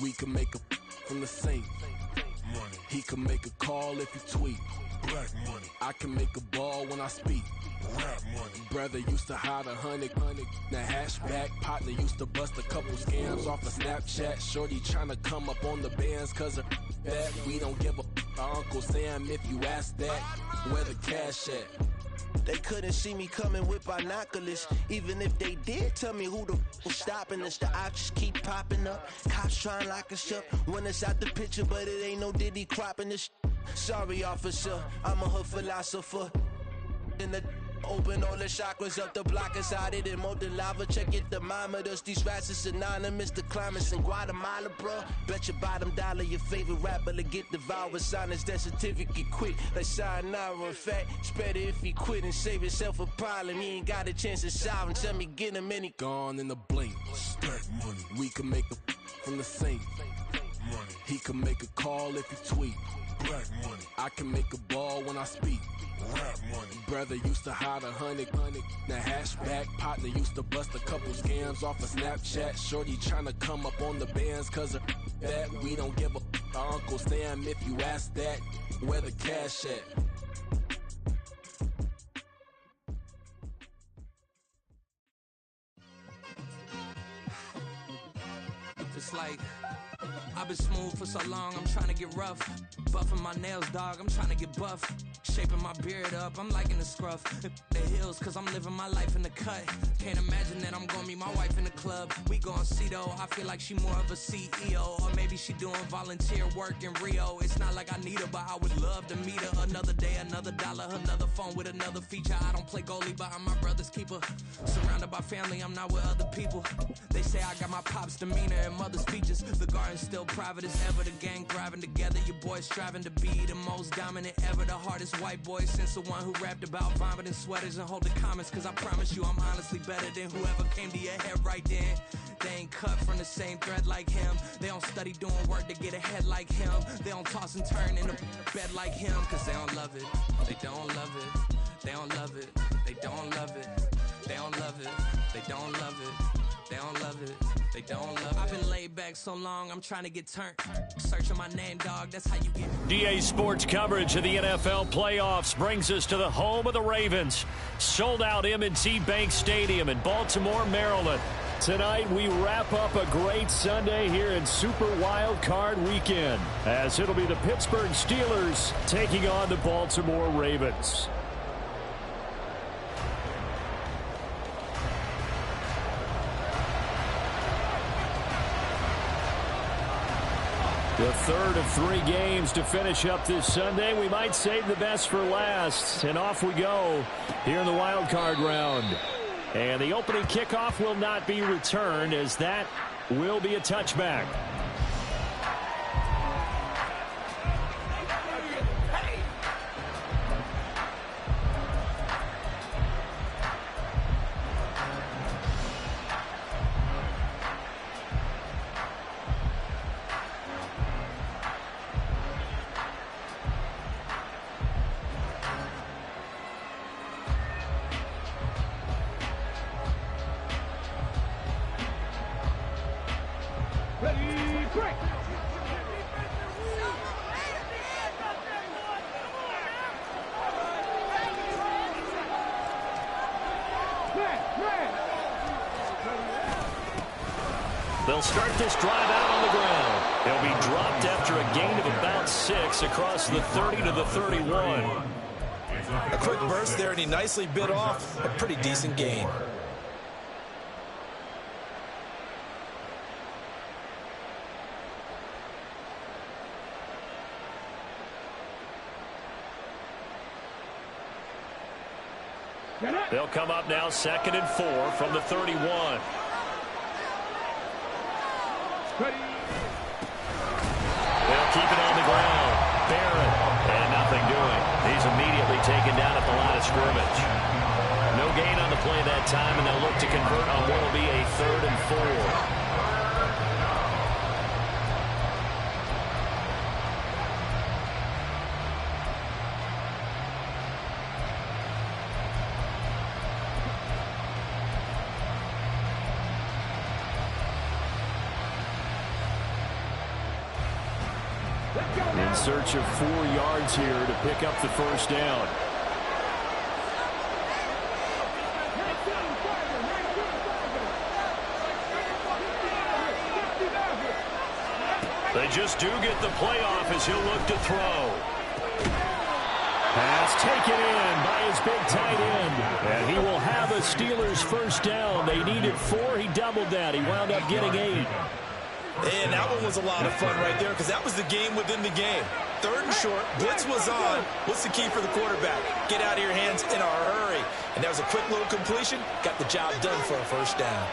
We can make a from the sink. Money. He can make a call if he tweet. Black money. I can make a ball when I speak. Rap money. Brother used to hide 100. The hashback partner used to bust a couple scams off of Snapchat. Shorty tryna come up on the bands cause of that. We don't give a Uncle Sam if you ask that. Where the cash at? They couldn't see me coming with binoculars. Even if they did, tell me who the was stopping us. The options keep popping up. Cops trying to lock us up. When it's out the picture, but it ain't no Diddy cropping this. Sorry, officer, I'm a hood philosopher. In the open all the chakras up the block inside it and molten lava. Check it, thermometers. These rats is synonymous. The climates in Guatemala, bro. Bet your bottom dollar your favorite rapper to get devoured. Sign his death certificate quick. Like sayonara. In fact, it's better if he quit and save himself a problem. He ain't got a chance to solve and tell me get him any. Gone in the blink. Stack money. We can make a from the sink. Money. He can make a call if he tweet. Black money. I can make a ball when I speak. Rap money. Brother used to hide 100. The hashback partner used to bust a couple scams off of Snapchat. Shorty tryna come up on the bands cause of that. We don't give a Uncle Sam if you ask that. Where the cash at? It's like I've been smooth for so long, I'm trying to get rough. Buffing my nails, dog, I'm trying to get buff. Shaping my beard up, I'm liking the scruff. The hills, cause I'm living my life in the cut. Can't imagine that I'm gonna meet my wife in the club. We gon' see though, I feel like she more of a CEO. Or maybe she doing volunteer work in Rio. It's not like I need her, but I would love to meet her. Another day, another dollar, another phone with another feature. I don't play goalie, but I'm my brother's keeper. Surrounded by family, I'm not with other people. They say I got my pop's demeanor and mother's features. The garden's still private as ever, the gang thriving together. Your boys striving to be the most dominant ever. The hardest white boy since the one who rapped about vomiting sweaters and holding comments. Cause I promise you I'm honestly better than whoever came to your head right then. They ain't cut from the same thread like him. They don't study doing work to get ahead like him. They don't toss and turn in the bed like him. Cause they don't love it, they don't love it. They don't love it, they don't love it. They don't love it, they don't love it. They don't love it, they don't love it. I've been laid back so long, I'm trying to get turned. Searching my name, dog, that's how you get. DA Sports coverage of the NFL playoffs brings us to the home of the Ravens. Sold out M&T Bank Stadium in Baltimore, Maryland. Tonight we wrap up a great Sunday here in Super Wild Card Weekend, as it'll be the Pittsburgh Steelers taking on the Baltimore Ravens. The third of 3 games to finish up this Sunday. We might save the best for last. And off we go here in the wild card round. And the opening kickoff will not be returned, as that will be a touchback. They'll start this drive out on the ground. They'll be dropped after a gain of about 6 across the 30 to the 31. A quick burst there, and he nicely bit off a pretty decent gain. They'll come up now 2nd and 4 from the 31. They'll keep it on the ground. Barrett, and nothing doing. He's immediately taken down at the line of scrimmage. No gain on the play that time, and they'll look to convert on what will be a 3rd and 4. In search of 4 yards here to pick up the first down. They just do get the playoff as he'll look to throw. Pass taken in by his big tight end. And he will have a Steelers first down. They needed 4. He doubled that. He wound up getting 8. And that one was a lot of fun right there because that was the game within the game. 3rd and short. Blitz was on. What's the key for the quarterback? Get out of your hands in a hurry. And that was a quick little completion. Got the job done for a first down.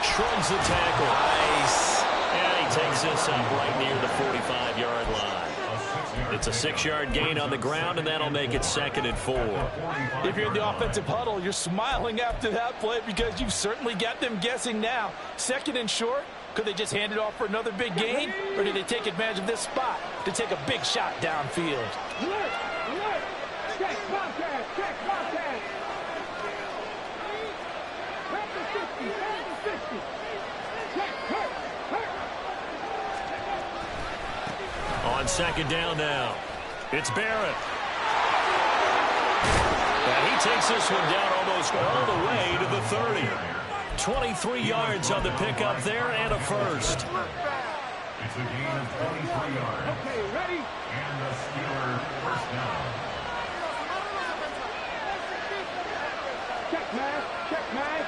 Shrugs the tackle. Nice. And he takes this up right near the 45-yard line. It's a 6-yard gain on the ground, and that'll make it 2nd and 4. If you're in the offensive huddle, you're smiling after that play because you've certainly got them guessing now. 2nd and short. Could they just hand it off for another big gain? Or did they take advantage of this spot to take a big shot downfield? Check Bobcat. Check Bobcat. On 2nd down now, it's Barrett. And he takes this one down almost all the way to the 30. 23 yards on the pickup there and a first. It's a gain of 23 yards. Okay, ready? And the Steelers first down. Check, man. Check, man.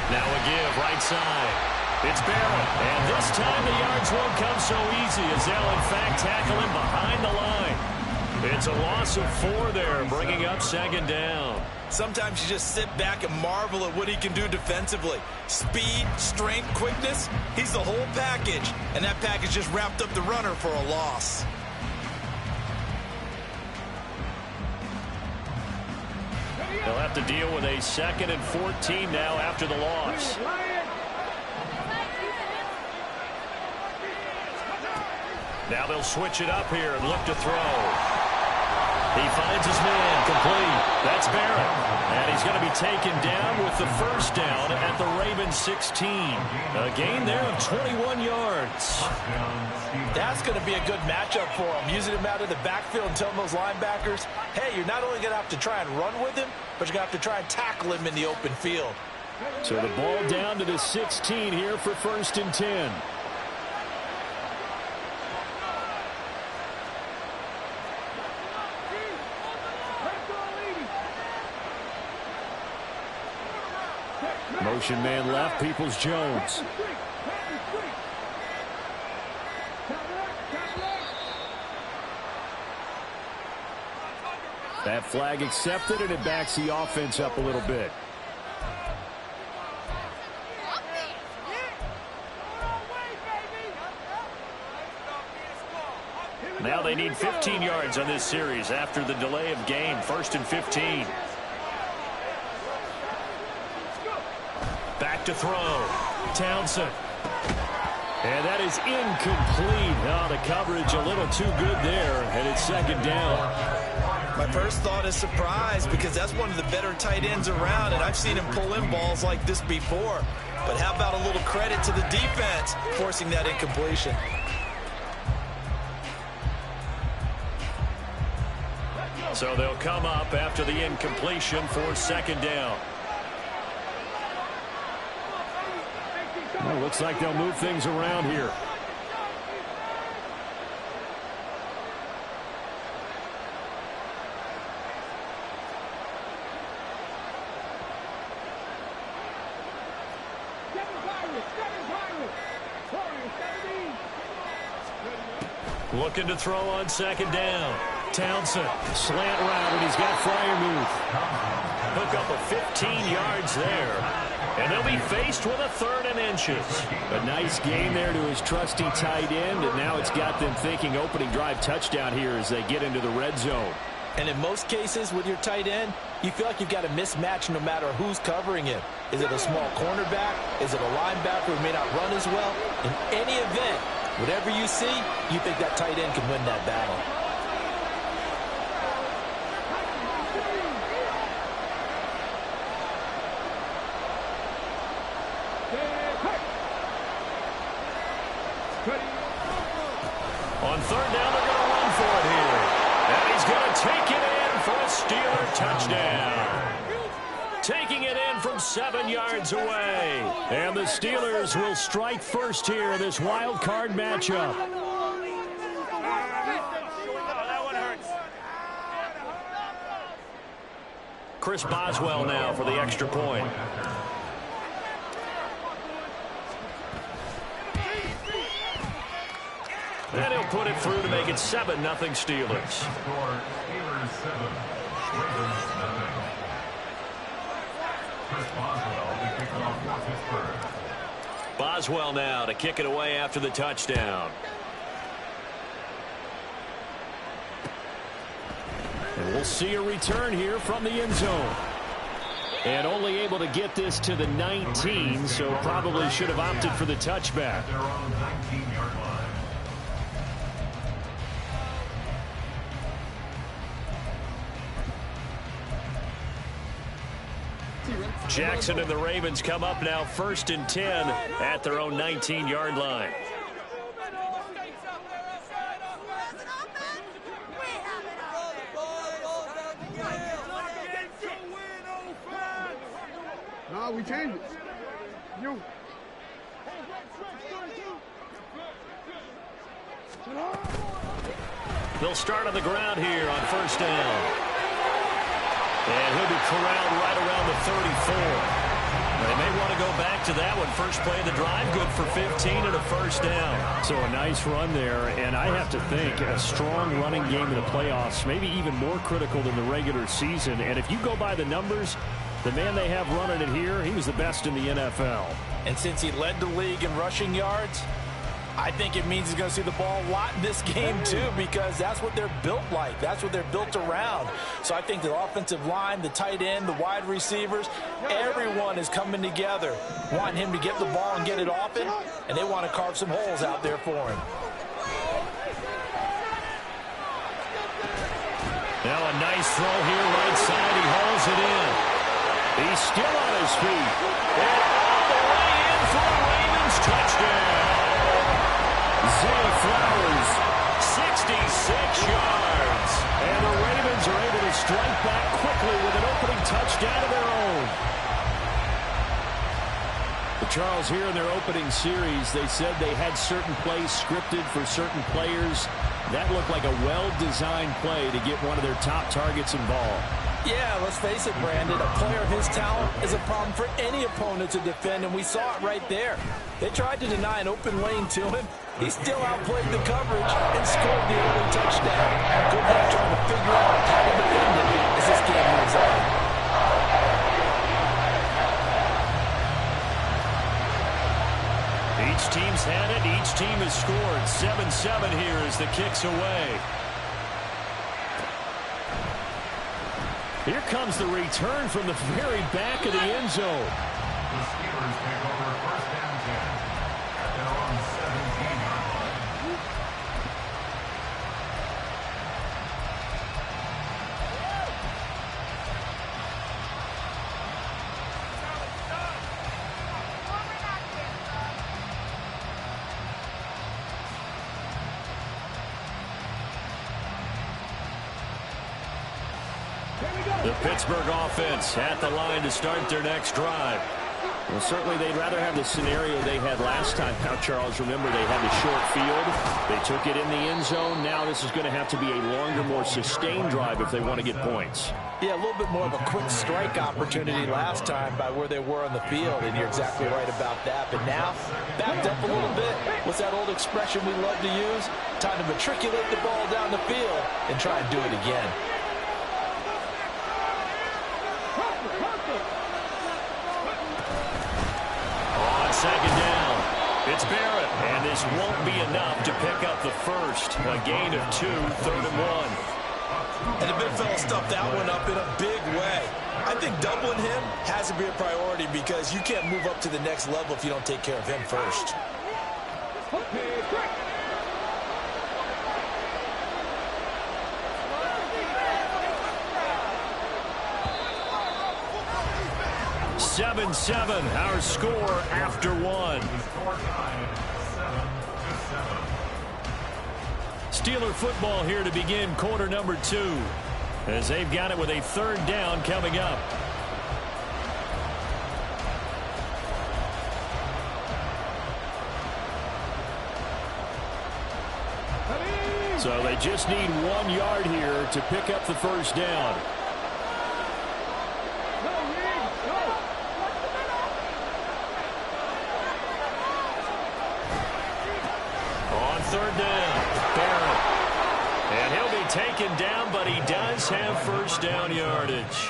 Now a give right side. It's Barrett. And this time the yards won't come so easy as they'll in fact tackle him behind the line. It's a loss of 4 there, bringing up 2nd down. Sometimes you just sit back and marvel at what he can do defensively. Speed, strength, quickness, he's the whole package. And that package just wrapped up the runner for a loss. They'll have to deal with a 2nd and 14 now after the loss. Now they'll switch it up here and look to throw. He finds his man complete. That's Barrett. And he's going to be taken down with the first down at the Ravens 16. A gain there of 21 yards. That's going to be a good matchup for him. Using him out of the backfield and telling those linebackers, hey, you're not only going to have to try and run with him, but you're going to have to try and tackle him in the open field. So the ball down to the 16 here for 1st and 10. Motion man left, Peoples-Jones. That flag accepted, and it backs the offense up a little bit. Now they need 15 yards on this series after the delay of game. 1st and 15. Back to throw. Townsend. And that is incomplete. Oh, the coverage a little too good there, and it's 2nd down. My first thought is surprise because that's one of the better tight ends around, and I've seen him pull in balls like this before. But how about a little credit to the defense forcing that incompletion? So they'll come up after the incompletion for 2nd down. Well, looks like they'll move things around here. Looking to throw on 2nd down. Townsend, slant route, and he's got Freiermuth. Hook up of 15 yards there. And they'll be faced with a 3rd and inches. A nice gain there to his trusty tight end, and now it's got them thinking opening drive touchdown here as they get into the red zone. And in most cases with your tight end, you feel like you've got a mismatch no matter who's covering him. Is it a small cornerback? Is it a linebacker who may not run as well? In any event, whatever you see, you think that tight end can win that battle. On third down, they're going to run for it here. And he's going to take it in for a Steeler touchdown. Taking it in from 7 yards away. And the Steelers will strike first here in this wild card matchup. Chris Boswell now for the extra point. And he'll put it through to make it 7-0 Steelers. Score Steelers 7, Ravens 0. Chris Boswell to kick it off for Pittsburgh. Boswell now to kick it away after the touchdown. And we'll see a return here from the end zone. And only able to get this to the 19, so probably should have opted for the touchback. Their own 19-yard line. Jackson and the Ravens come up now 1st and 10 at their own 19-yard line. No, we changed it. You. They'll start on the ground here on 1st down. And he'll be corralled right around the 34. They may want to go back to that one. First play of the drive, good for 15 and a 1st down. So a nice run there, and I have to think a strong running game in the playoffs, maybe even more critical than the regular season. And if you go by the numbers, the man they have running it here, he was the best in the NFL. And since he led the league in rushing yards, I think it means he's going to see the ball a lot in this game, too, because that's what they're built like. That's what they're built around. So I think the offensive line, the tight end, the wide receivers, everyone is coming together, wanting him to get the ball and get it often, and they want to carve some holes out there for him. Now a nice throw here, right side. He hauls it in. He's still on his feet. And all the way in for a Ravens touchdown. Zay Flowers, 66 yards. And the Ravens are able to strike back quickly with an opening touchdown of their own. But Charles, here in their opening series, they said they had certain plays scripted for certain players. That looked like a well-designed play to get one of their top targets involved. Yeah, let's face it, Brandon. A player of his talent is a problem for any opponent to defend, and we saw it right there. They tried to deny an open lane to him. He still outplayed the coverage and scored the early touchdown. Good luck trying to figure out how to defend it as this game moves on. Each team's had it. Each team has scored. 7-7 here as the kick's away. Here comes the return from the very back of the end zone. The Steelers take over 1st and 10 at their own 17-yard line. The Pittsburgh offense at the line to start their next drive. Well, certainly they'd rather have the scenario they had last time. Now, Charles, remember they had the short field. They took it in the end zone. Now this is going to have to be a longer, more sustained drive if they want to get points. Yeah, a little bit more of a quick strike opportunity last time by where they were on the field, and you're exactly right about that. But now, backed up a little bit. What's that old expression we love to use? Time to matriculate the ball down the field and try and do it again. On 2nd down, it's Barrett, and this won't be enough to pick up the first. A gain of 2, 3rd and 1. And the big fella stuffed that one up in a big way. I think doubling him has to be a priority because you can't move up to the next level if you don't take care of him first. 7-7, our score after one. Steeler football here to begin quarter number 2, as they've got it with a third down coming up. So they just need 1 yard here to pick up the first down. On third down, Barrett. And he'll be taken down, but he does have first down yardage.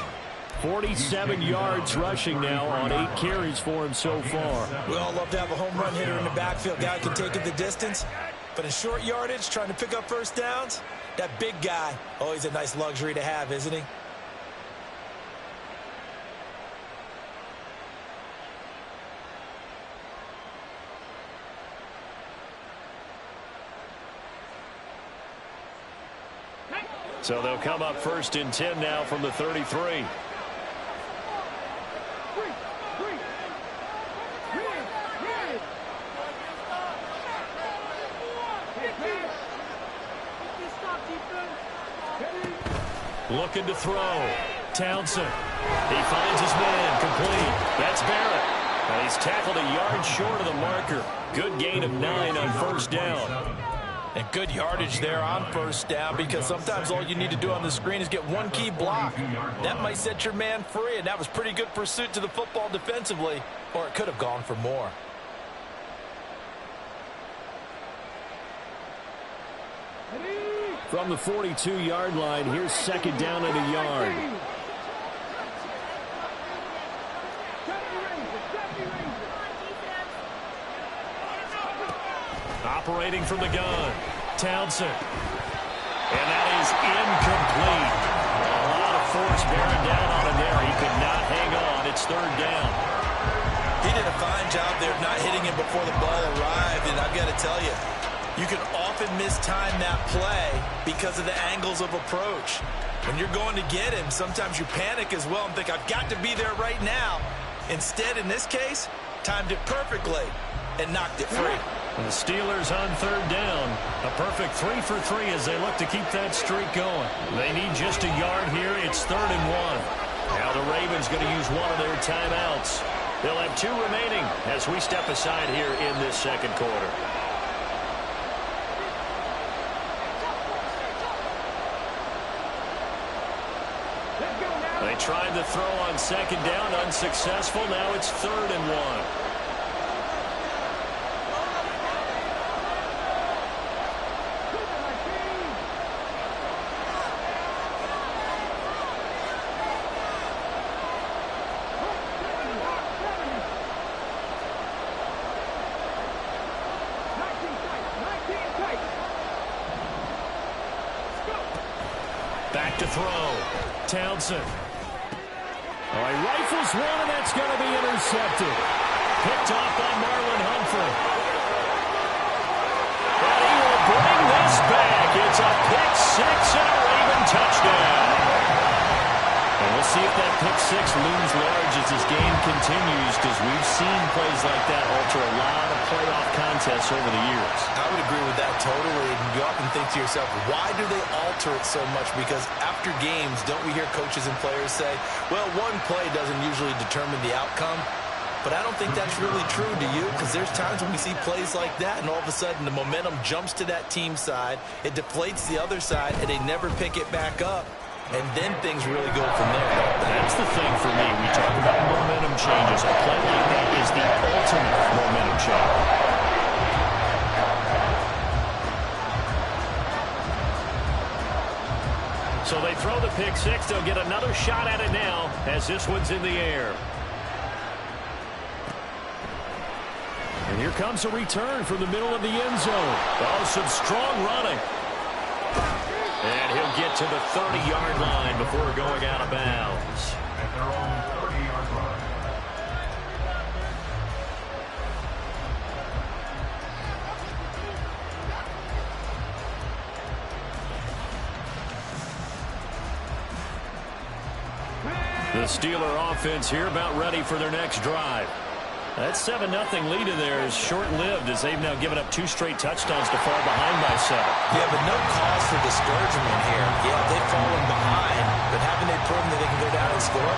47 yards rushing now on 8 carries for him so far. We all love to have a home run hitter in the backfield. Guy can take it the distance. But in short yardage, trying to pick up first downs, that big guy, always a nice luxury to have, isn't he? So they'll come up first and 10 now from the 33. Looking to throw. Townsend. He finds his man. Complete. That's Barrett. And he's tackled a yard short of the marker. Good gain of 9 on first down. And good yardage there on first down, because sometimes all you need to do on the screen is get one key block. That might set your man free, and that was pretty good pursuit to the football defensively, or it could have gone for more. From the 42-yard line, here's second down and a yard. Operating from the gun, Townsend. And that is incomplete. A lot of force bearing down on him there. He could not hang on. It's third down. He did a fine job there of not hitting him before the ball arrived, and I've got to tell you, you can often mistime that play because of the angles of approach. When you're going to get him, sometimes you panic as well and think, I've got to be there right now. Instead, in this case, timed it perfectly and knocked it free. And the Steelers on third down. A perfect 3 for 3 as they look to keep that streak going. They need just a yard here. It's 3rd and 1. Now the Ravens going to use one of their timeouts. They'll have 2 remaining as we step aside here in this second quarter. They tried the throw on second down, unsuccessful. Now it's 3rd and 1. Back to throw. Townsend. All right, rifles one, and that's going to be intercepted. Picked off by Marlon Humphrey. And he will bring this back. It's a pick 6 and a Raven touchdown. And we'll see if that pick 6 looms large as this game continues, because we've seen plays like that alter a lot of playoff contests over the years. I would agree with that totally. And you often think to yourself, why do they alter it so much? Because after games, don't we hear coaches and players say, well, one play doesn't usually determine the outcome. But I don't think that's really true, do you? Because there's times when we see plays like that, and all of a sudden the momentum jumps to that team side, it deflates the other side, and they never pick it back up. And then things really go from there. That's the thing for me. We talk about momentum changes. A play like that is the ultimate momentum change. So they throw the pick 6. They'll get another shot at it now as this one's in the air. And here comes a return from the middle of the end zone. Oh, some strong running. And he'll get to the 30-yard line before going out of bounds. At their own 30-yard line. The The Steeler offense here about ready for their next drive. That 7-0 lead in there is short-lived as they've now given up 2 straight touchdowns to fall behind by 7. Yeah, but no cause for discouragement here. Yeah, they've fallen behind, but haven't they proven that they can go down and score?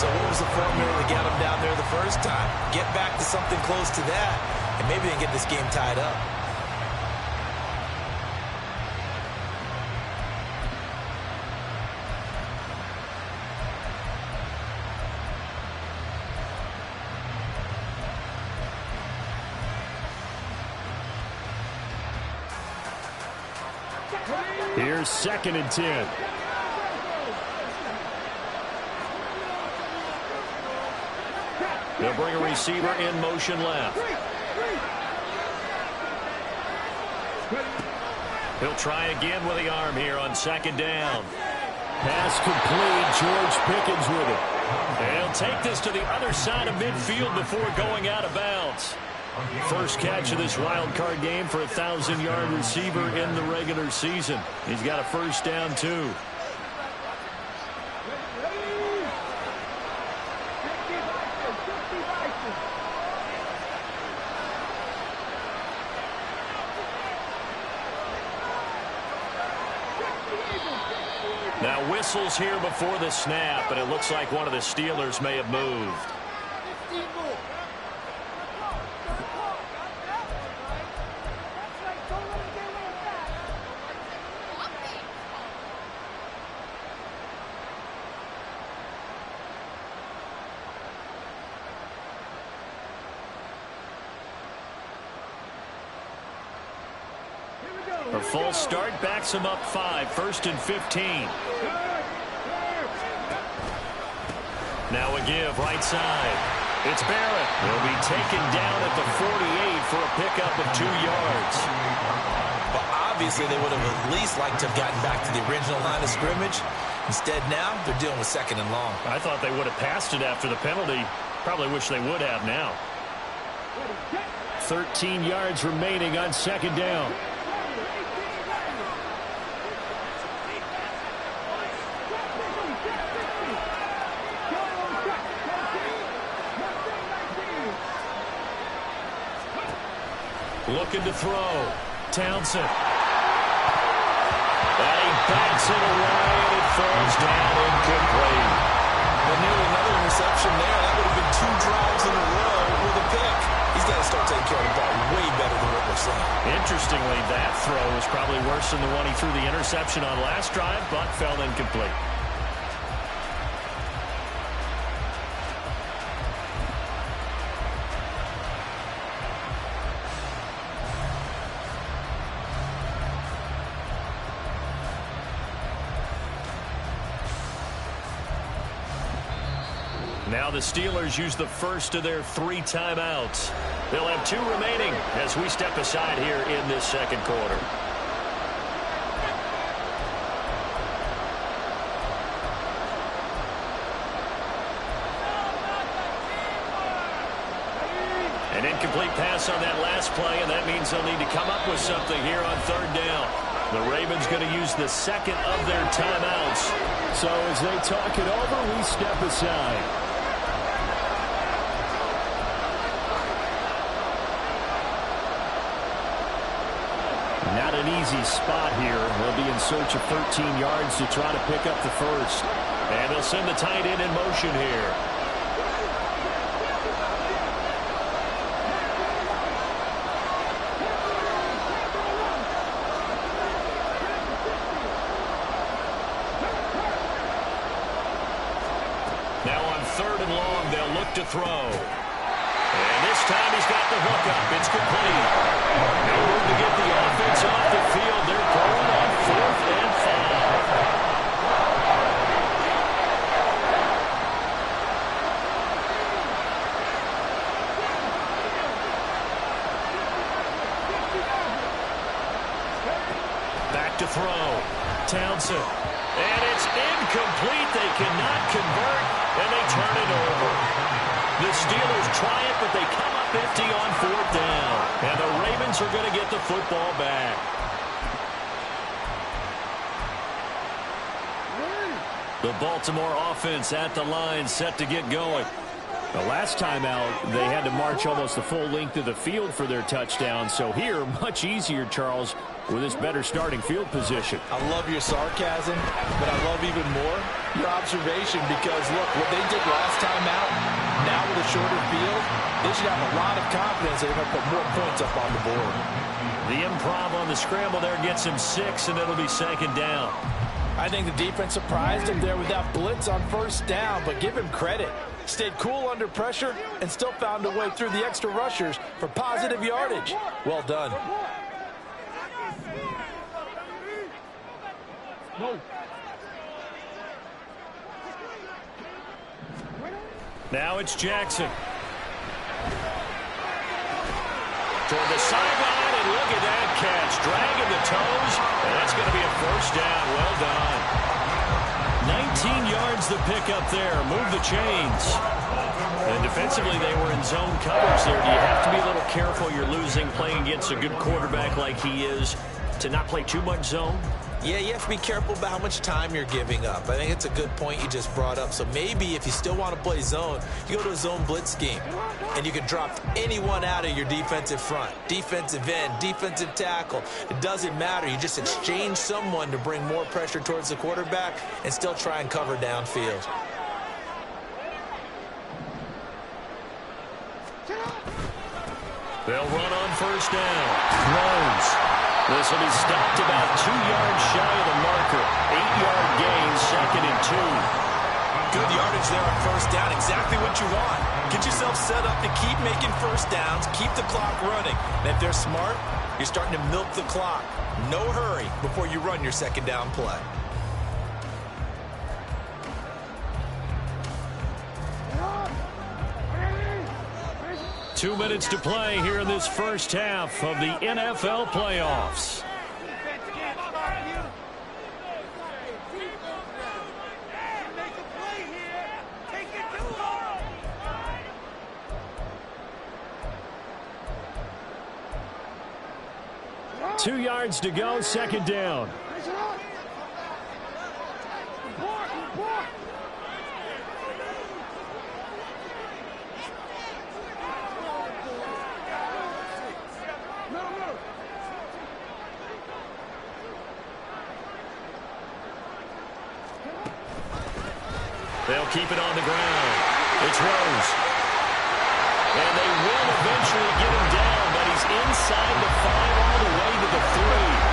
So what was the formula that got them down there the first time? Get back to something close to that, and maybe they can get this game tied up. Here's 2nd and 10. They'll bring a receiver in motion left. He'll try again with the arm here on 2nd down. Pass complete. George Pickens with it. They'll take this to the other side of midfield before going out of bounds. First catch of this wild card game for a 1,000-yard receiver in the regular season. He's got a first down, too. Now whistles here before the snap, and it looks like one of the Steelers may have moved. A full start backs him up 5, 1st and 15. Now a give right side. It's Barrett. He'll be taken down at the 48 for a pickup of 2 yards. But obviously they would have at least liked to have gotten back to the original line of scrimmage. Instead now they're dealing with 2nd and long. I thought they would have passed it after the penalty. Probably wish they would have now. 13 yards remaining on 2nd down. Looking to throw. Townsend. And he backs it away, and it falls down incomplete. But nearly another interception there. That would have been 2 drives in a row with a pick. He's got to start taking care of the ball way better than what we're seeing. Interestingly, that throw was probably worse than the one he threw the interception on last drive, but fell incomplete. Now the Steelers use the first of their 3 timeouts. They'll have 2 remaining as we step aside here in this 2nd quarter. An incomplete pass on that last play, and that means they'll need to come up with something here on 3rd down. The Ravens going to use the 2nd of their timeouts. So as they talk it over, we step aside. Not an easy spot here. They'll be in search of 13 yards to try to pick up the first. And they'll send the tight end in motion here. Now on 3rd and long, they'll look to throw. And this time he's got the hook up. It's complete. No room to get the offense off the field. They're going on 4th and 5. Back to throw. Townsend. And it's incomplete. They cannot convert, and they turn it over. The Steelers try it, but they come up empty on 4th down. And the Ravens are going to get the football back. The Baltimore offense at the line, set to get going. The last time out, they had to march almost the full length of the field for their touchdown. So here, much easier, Charles, with this better starting field position. I love your sarcasm, but I love even more your observation because, look, what they did last time out, now with a shorter field, they should have a lot of confidence that they're going to put more points up on the board. The improv on the scramble there gets him 6, and it'll be 2nd down. I think the defense surprised him there with that blitz on 1st down, but give him credit. Stayed cool under pressure and still found a way through the extra rushers for positive yardage. Well done. Now it's Jackson. Toward the sideline, and look at that catch. Dragging the toes, and that's going to be a 1st down. Well done. 19 yards the pick up there. Move the chains. And defensively, they were in zone coverage there. Do you have to be a little careful? You're losing, playing against a good quarterback like he is, to not play too much zone? Yeah, you have to be careful about how much time you're giving up. I think it's a good point you just brought up. So maybe if you still want to play zone, you go to a zone blitz scheme. And you can drop anyone out of your defensive front. Defensive end, defensive tackle. It doesn't matter. You just exchange someone to bring more pressure towards the quarterback and still try and cover downfield. They'll run on 1st down. Throws. This will be stopped about 2 yards shy of the marker. 8-yard gain, 2nd and 2. Good yardage there on 1st down. Exactly what you want. Get yourself set up to keep making 1st downs, keep the clock running. And if they're smart, you're starting to milk the clock. No hurry before you run your 2nd down play. Two minutes to play here in this first half of the NFL playoffs. Two yards to go, 2nd down. They'll keep it on the ground. It's Rose. And they will eventually get him down, but he's inside the 5 all the way to the 3.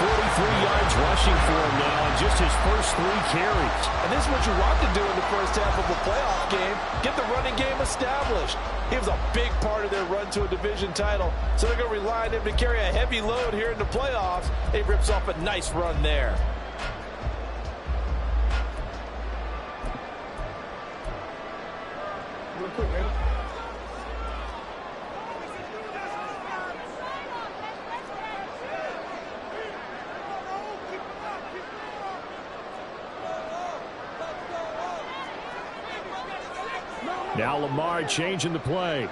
43 yards rushing for him now on just his first 3 carries. And this is what you want to do in the first half of a playoff game. Get the running game established. He was a big part of their run to a division title, so they're going to rely on him to carry a heavy load here in the playoffs. He rips off a nice run there. Now Lamar changing the play.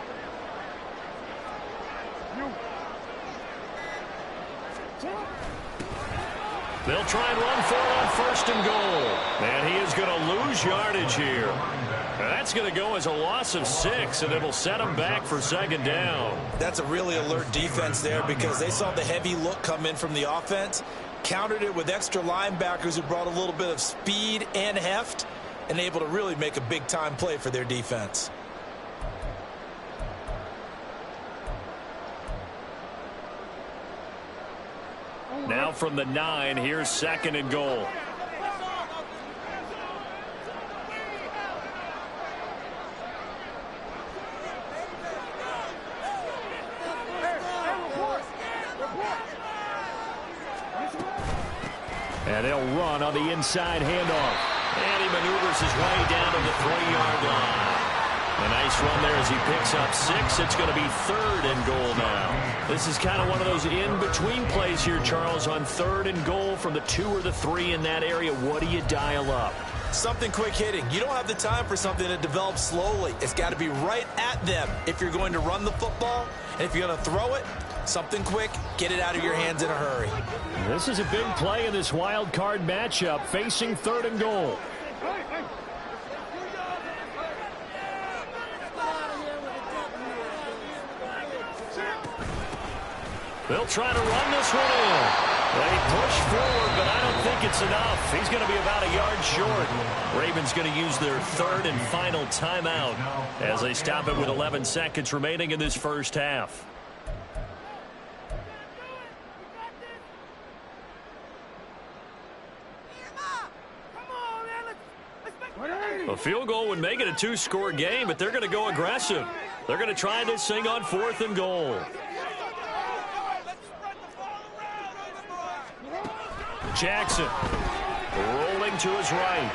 They'll try and run for it on 1st and goal. And he is going to lose yardage here. That's going to go as a loss of 6, and it'll set him back for 2nd down. That's a really alert defense there because they saw the heavy look come in from the offense, countered it with extra linebackers who brought a little bit of speed and heft, and able to really make a big-time play for their defense. Now from the 9, here's 2nd and goal. And they'll run on the inside handoff. And he maneuvers his way down to the 3-yard line. A nice run there as he picks up 6. It's going to be 3rd and goal now. This is kind of one of those in-between plays here, Charles, on 3rd and goal from the 2 or the 3 in that area. What do you dial up? Something quick hitting. You don't have the time for something that develops slowly. It's got to be right at them if you're going to run the football. And if you're going to throw it, something quick, get it out of your hands in a hurry. This is a big play in this wild card matchup, facing 3rd and goal. They'll try to run this one in. They push forward, but I don't think it's enough. He's going to be about a yard short. Ravens going to use their third and final timeout as they stop it with 11 seconds remaining in this first half. A field goal would make it a two-score game, but they're going to go aggressive. They're going to try this thing on 4th and goal. Jackson rolling to his right.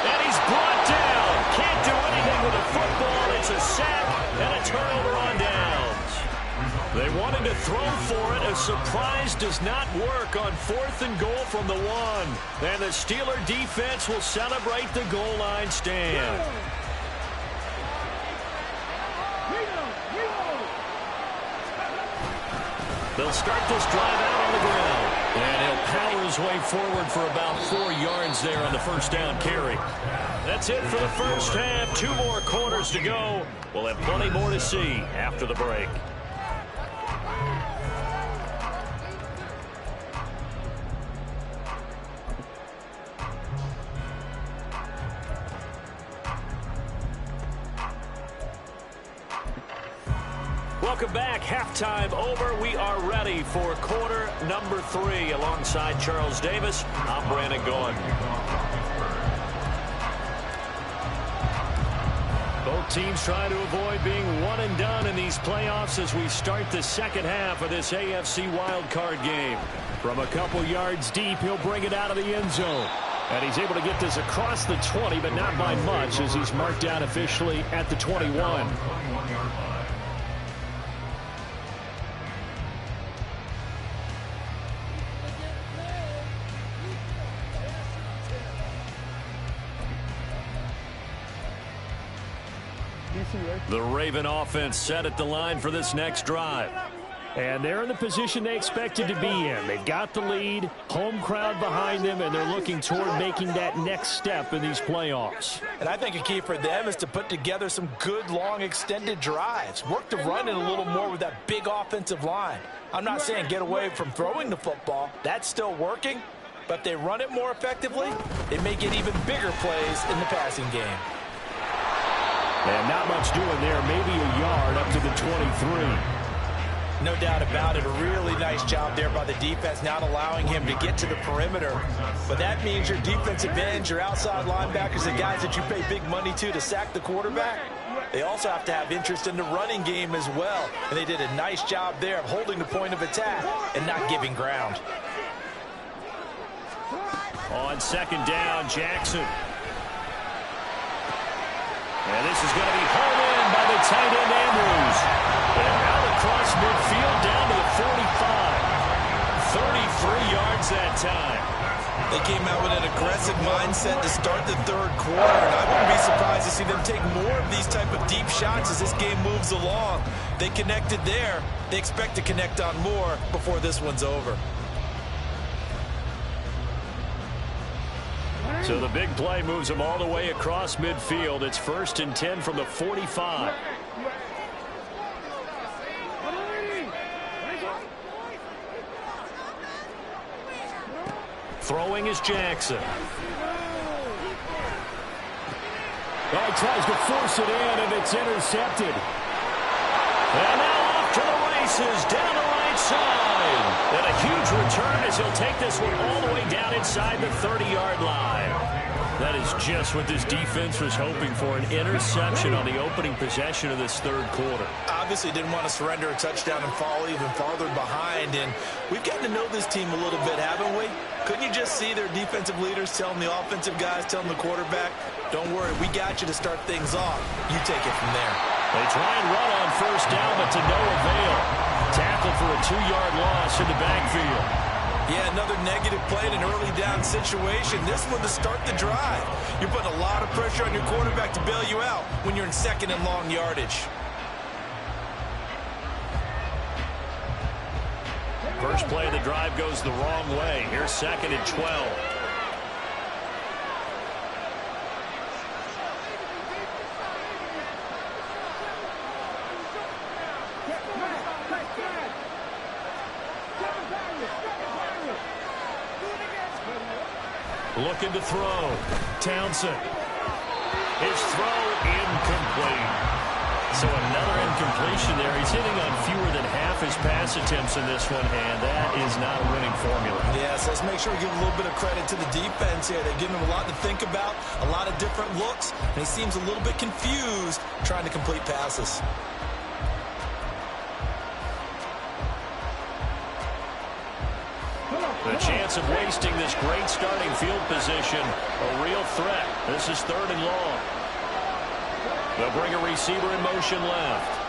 And he's brought down. Can't do anything with a football. It's a sack and a turnover on downs. They wanted to throw for it. A surprise does not work on 4th and goal from the 1. And the Steeler defense will celebrate the goal line stand. They'll start this drive out on the ground. And he'll power his way forward for about 4 yards there on the first down carry. That's it for the first half. 2 more quarters to go. We'll have plenty more to see after the break. Welcome back. Halftime over. We are ready for quarter number 3. Alongside Charles Davis, I'm Brandon Gaughan. Both teams try to avoid being one and done in these playoffs as we start the second half of this AFC wildcard game. From a couple yards deep, he'll bring it out of the end zone. And he's able to get this across the 20, but not by much as he's marked down officially at the 21. The Raven offense set at the line for this next drive. And they're in the position they expected to be in. They've got the lead, home crowd behind them, and they're looking toward making that next step in these playoffs. And I think a key for them is to put together some good, long, extended drives. Work to run it a little more with that big offensive line. I'm not saying get away from throwing the football. That's still working. But if they run it more effectively, they may get even bigger plays in the passing game. And not much doing there, maybe a yard up to the 23. No doubt about it. A really nice job there by the defense, not allowing him to get to the perimeter. But that means your defensive ends, your outside linebackers, the guys that you pay big money to sack the quarterback, they also have to have interest in the running game as well. And they did a nice job there of holding the point of attack and not giving ground. On second down, Jackson. And this is going to be hauled in by the tight end, Andrews. And out across midfield down to the 45. 33 yards that time. They came out with an aggressive mindset to start the third quarter, and I wouldn't be surprised to see them take more of these type of deep shots as this game moves along. They connected there. They expect to connect on more before this one's over. So the big play moves them all the way across midfield. It's 1st and 10 from the 45. Throwing is Jackson. Well, he tries to force it in, and it's intercepted. And now off to the races, down the right side. And a huge return as he'll take this one all the way down inside the 30-yard line. That is just what this defense was hoping for, an interception on the opening possession of this third quarter. Obviously didn't want to surrender a touchdown and fall even farther behind, and we've gotten to know this team a little bit, haven't we? Couldn't you just see their defensive leaders telling the offensive guys, telling the quarterback, don't worry, we got you to start things off. You take it from there. They try and run on first down, but to no avail. Tackled for a 2-yard loss in the backfield. Yeah, another negative play in an early down situation. This one to start the drive. You're putting a lot of pressure on your quarterback to bail you out when you're in second and long yardage. First play of the drive goes the wrong way. Here's 2nd and 12. Looking to throw. Townsend. His throw incomplete. So another incompletion there. He's hitting on fewer than half his pass attempts in this one, and that is not a winning formula. Yes, let's make sure we give a little bit of credit to the defense here. They're giving him a lot to think about, a lot of different looks, and he seems a little bit confused trying to complete passes. The chance of wasting this great starting field position, a real threat. This is 3rd and long. They'll bring a receiver in motion left.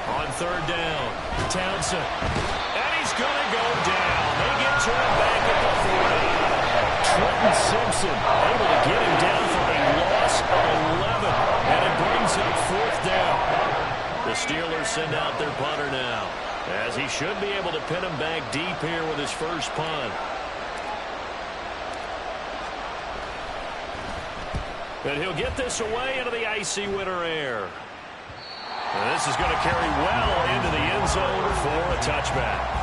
On 3rd down, Townsend. And he's going to go down. They get to him back at the 40. Trenton Simpson able to get him down for a loss of 11. And it brings up 4th down. The Steelers send out their punter now, as he should be able to pin him back deep here with his first punt. And he'll get this away into the icy winter air. And this is going to carry well into the end zone for a touchback.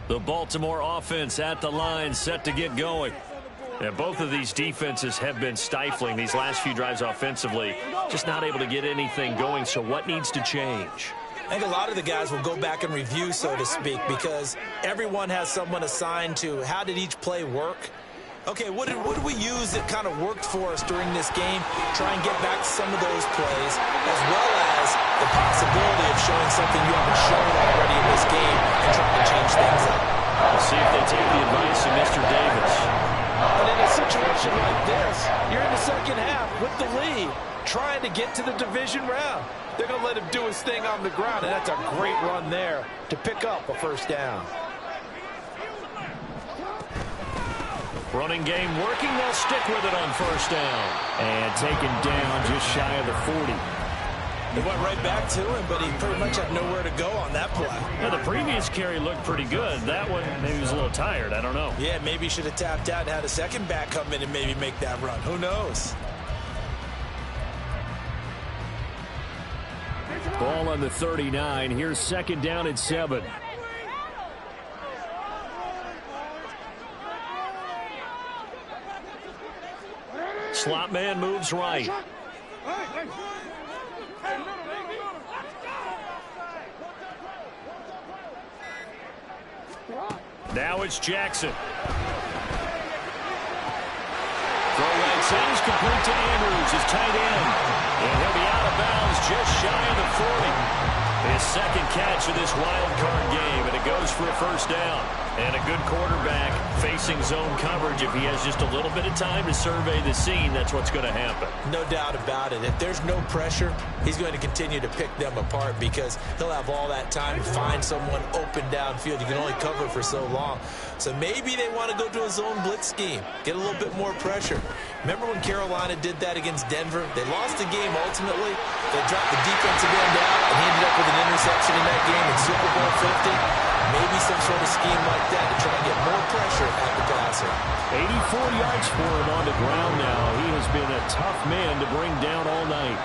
The Baltimore offense at the line, set to get going. And both of these defenses have been stifling these last few drives offensively. Just not able to get anything going, so what needs to change? I think a lot of the guys will go back and review, so to speak, because everyone has someone assigned to how did each play work. Okay, what did we use that kind of worked for us during this game? Try and get back some of those plays, as well as the possibility of showing something you haven't shown already in this game and trying to change things up. We'll see if they take the advice of Mr. Davis. But in a situation like this, you're in the second half with the lead, trying to get to the division round. They're going to let him do his thing on the ground, and that's a great run there to pick up a 1st down. Running game working, they'll stick with it on 1st down. And taken down just shy of the 40. They went right back to him, but he pretty much had nowhere to go on that play. Now, the previous carry looked pretty good. That one, maybe he was a little tired. I don't know. Yeah, maybe he should have tapped out and had a second back come in and maybe make that run. Who knows? Ball on the 39. Here's 2nd down and 7. Slot man moves right. Now it's Jackson. Throw right sends, complete to Andrews, his tight end. And he'll be out of bounds just shy of the 40. His 2nd catch of this wild card game, and it goes for a 1st down. And a good quarterback facing zone coverage. If he has just a little bit of time to survey the scene, that's what's going to happen. No doubt about it. If there's no pressure, he's going to continue to pick them apart because he'll have all that time to find someone open downfield. You can only cover for so long. So maybe they want to go to a zone blitz scheme, get a little bit more pressure. Remember when Carolina did that against Denver? They lost the game ultimately. They dropped the defensive end out, and he ended up with an interception in that game in Super Bowl 50. Maybe some sort of scheme like that to try and get more pressure at the passer. 84 yards for him on the ground now. He has been a tough man to bring down all night.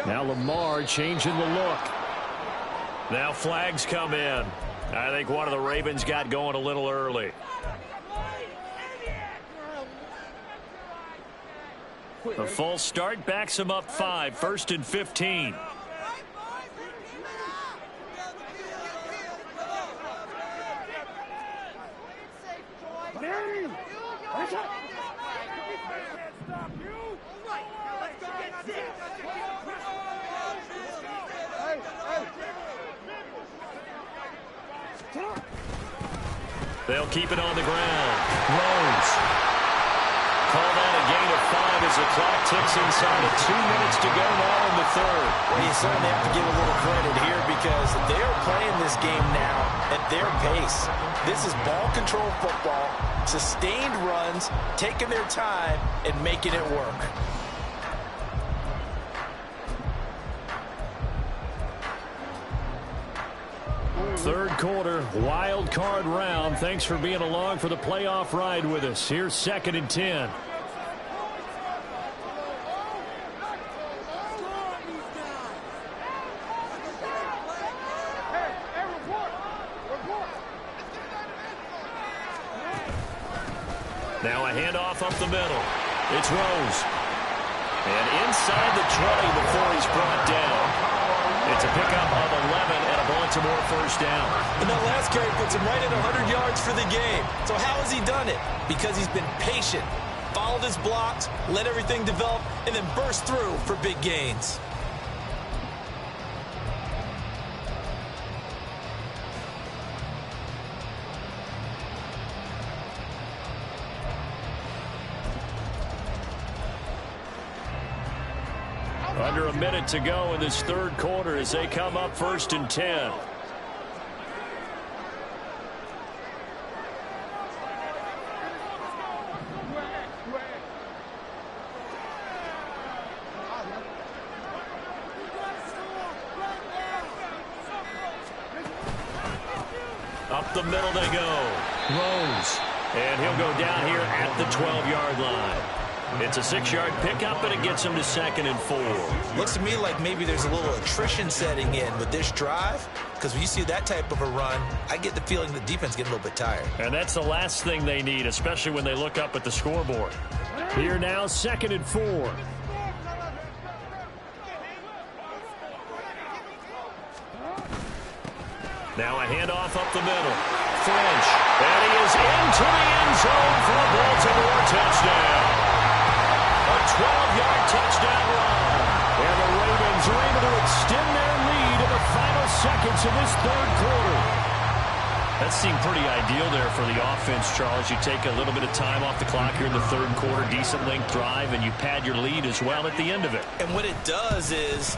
Now Lamar changing the look. Now flags come in. I think one of the Ravens got going a little early. A false start backs him up 5, 1st and 15. They'll keep it on the ground. Rose. Call that a gain of 5 as the clock ticks inside of 2 minutes to go now in the third. Well, you certainly have to give a little credit here because they are playing this game now at their pace. This is ball control football, sustained runs, taking their time, and making it work. Third quarter, wild card round. Thanks for being along for the playoff ride with us. Here's 2nd and 10. Now a handoff up the middle. It's Rose. And inside the 20 before he's brought down. It's a pickup of 11 and a Baltimore first down. And that last carry puts him right at 100 yards for the game. So how has he done it? Because he's been patient, followed his blocks, let everything develop, and then burst through for big gains. Under a minute to go in this third quarter as they come up 1st and 10. Up the middle they go. Rose. And he'll go down here at the 12-yard line. It's a 6-yard pickup, and it gets him to 2nd and 4. Looks to me like maybe there's a little attrition setting in with this drive, because when you see that type of a run, I get the feeling the defense getting a little bit tired. And that's the last thing they need, especially when they look up at the scoreboard. Here now, 2nd and 4. Now a handoff up the middle. French. And he is into the end zone for a Baltimore touchdown. A 12-yard touchdown run. And the Ravens are able to extend their lead in the final seconds of this third quarter. That seemed pretty ideal there for the offense, Charles. You take a little bit of time off the clock here in the third quarter, decent length drive, and you pad your lead as well at the end of it. And what it does is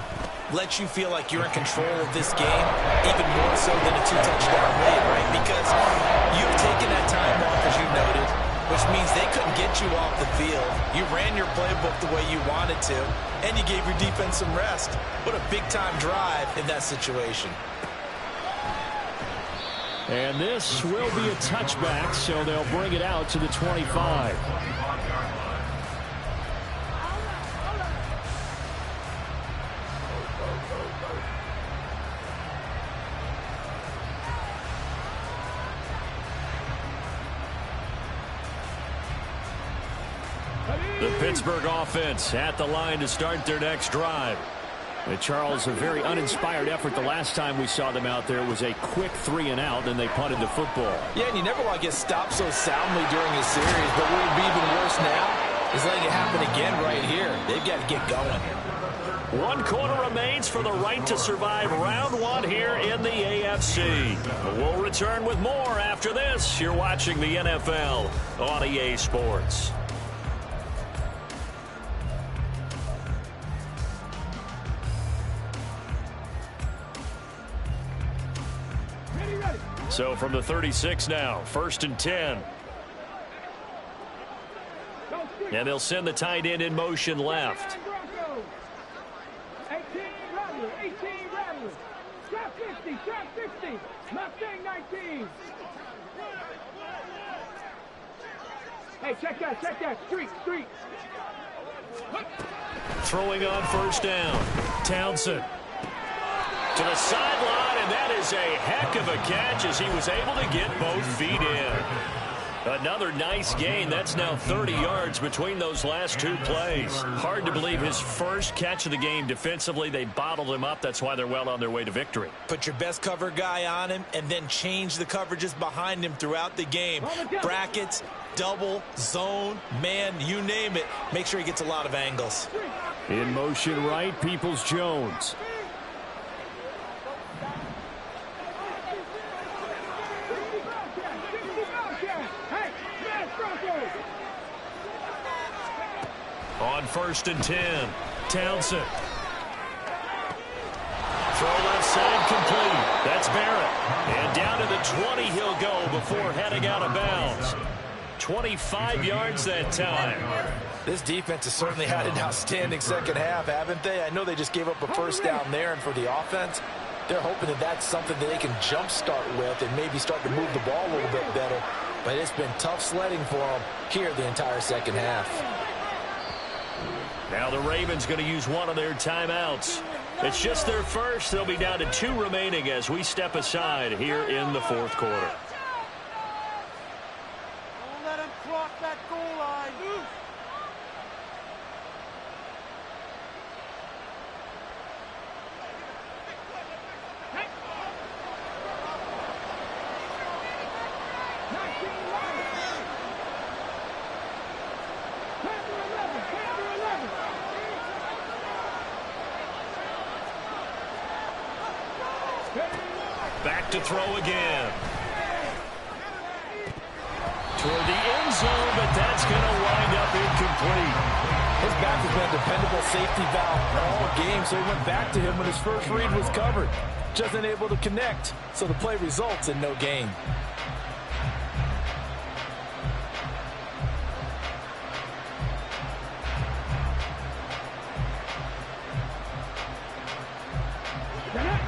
let you feel like you're in control of this game, even more so than a 2-touchdown lead, right? Because you've taken that time off, as you noted, which means they couldn't get you off the field. You ran your playbook the way you wanted to, and you gave your defense some rest. What a big-time drive in that situation. And this will be a touchback, so they'll bring it out to the 25. The Pittsburgh offense at the line to start their next drive. And Charles, a very uninspired effort the last time we saw them out there was a quick 3-and-out, and they punted the football. Yeah, and you never want to get stopped so soundly during a series, but what would be even worse now is letting it happen again right here. They've got to get going. 1 quarter remains for the right to survive round 1 here in the AFC. We'll return with more after this. You're watching the NFL on EA Sports. So from the 36 now, 1st and 10. And they'll send the tight end in motion left. 18 Rattler. Trap 60. Mustang 19. Hey, check that. Street. Throwing on first down. Townsend. To the sideline, and that is a heck of a catch as he was able to get both feet in. Another nice gain. That's now 30 yards between those last 2 plays. Hard to believe his first catch of the game defensively. They bottled him up. That's why they're well on their way to victory. Put your best cover guy on him and then change the coverages behind him throughout the game. Brackets, double, zone, man, you name it. Make sure he gets a lot of angles. In motion right, Peoples-Jones. On 1st and 10, Townsend. Throw left side complete. That's Barrett. And down to the 20 he'll go before heading out of bounds. 25 yards that time. This defense has certainly had an outstanding second half, haven't they? I know they just gave up a first down there, and for the offense, they're hoping that that's something that they can jumpstart with and maybe start to move the ball a little bit better. But it's been tough sledding for them here the entire second half. Now the Ravens going to use one of their timeouts. It's just their first. They'll be down to 2 remaining as we step aside here in the 4th quarter. Don't let him cross that goal line. Back to throw again. Toward the end zone, but that's going to wind up incomplete. His back has been a dependable safety valve all game, so he went back to him when his first read was covered. Just unable to connect, so the play results in no gain.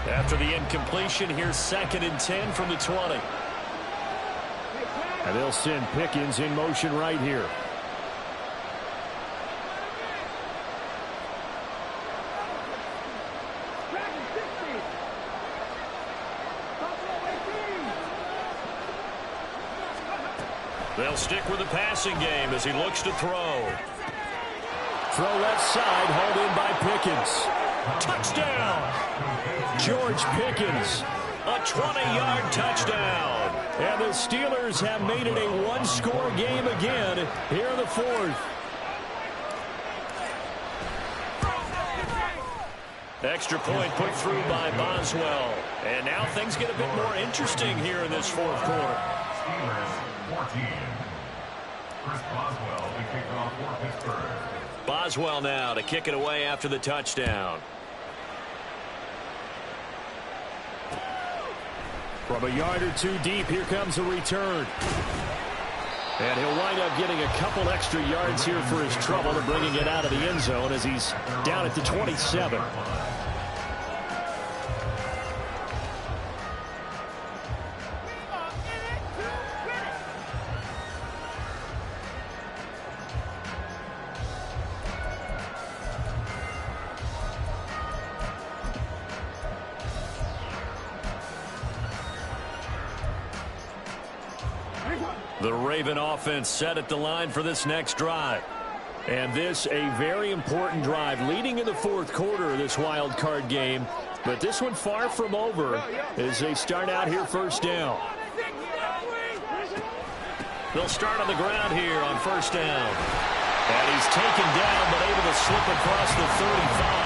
After the incompletion, here's 2nd and 10 from the 20. And they'll send Pickens in motion right here. They'll stick with the passing game as he looks to throw. Throw left side, hauled in by Pickens. Touchdown! George Pickens, a 20-yard touchdown. And the Steelers have made it a one-score game again here in the 4th. Extra point put through by Boswell. And now things get a bit more interesting here in this 4th quarter. Steelers 14. Chris Boswell to kick off for Pittsburgh. Boswell now to kick it away after the touchdown. From a yard or 2 deep, here comes a return. And he'll wind up getting a couple extra yards here for his trouble and bringing it out of the end zone as he's down at the 27. The Raven offense set at the line for this next drive. And this a very important drive leading in the 4th quarter of this wild card game. But this one far from over as they start out here 1st down. They'll start on the ground here on 1st down. And he's taken down but able to slip across the 35.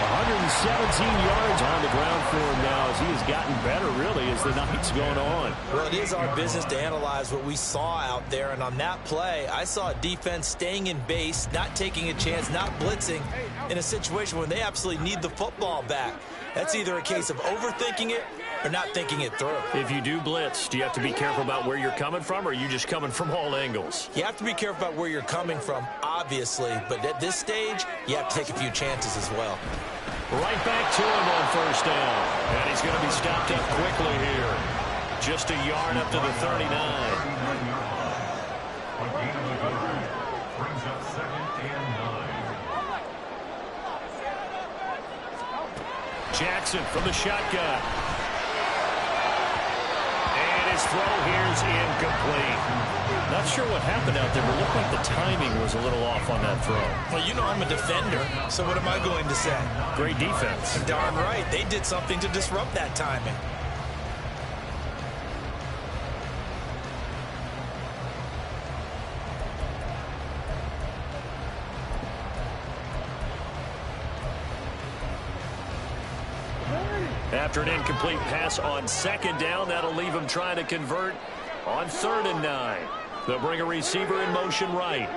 117 yards on the ground for him now as he has gotten better, really, as the night's going on. Well, it is our business to analyze what we saw out there, and on that play, I saw a defense staying in base, not taking a chance, not blitzing, in a situation where they absolutely need the football back. That's either a case of overthinking it or not thinking it through. If you do blitz, do you have to be careful about where you're coming from, or are you just coming from all angles? You have to be careful about where you're coming from, obviously, but at this stage, you have to take a few chances as well. Right back to him on 1st down. And he's going to be stopped up quickly here. Just a yard up to the 39. Brings up 2nd and 9. Jackson from the shotgun. And his throw here's incomplete. Not sure what happened out there, but it looked like the timing was a little off on that throw. Well, you know I'm a defender, so what am I going to say? Great defense. Darn right. They did something to disrupt that timing. After an incomplete pass on 2nd down, that'll leave him trying to convert on 3rd and 9. They'll bring a receiver in motion right.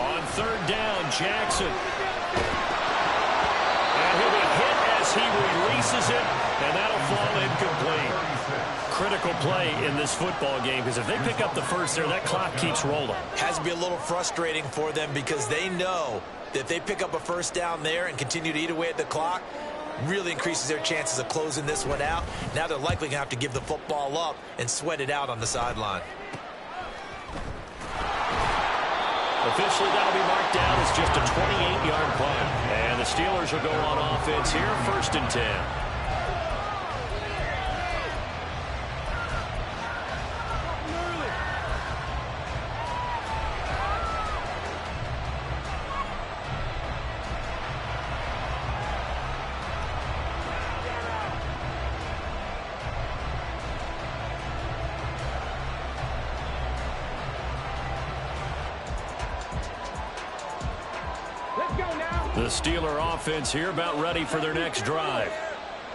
On third down, Jackson. And he'll be hit as he releases it, and that'll fall incomplete. Critical play in this football game, because if they pick up the first there, that clock keeps rolling. Has to be a little frustrating for them because they know that if they pick up a first down there and continue to eat away at the clock, really increases their chances of closing this one out. Now they're likely going to have to give the football up and sweat it out on the sideline. Officially, that'll be marked down as just a 28-yard punt. And the Steelers will go on offense here, 1st and 10. The Steeler offense here about ready for their next drive.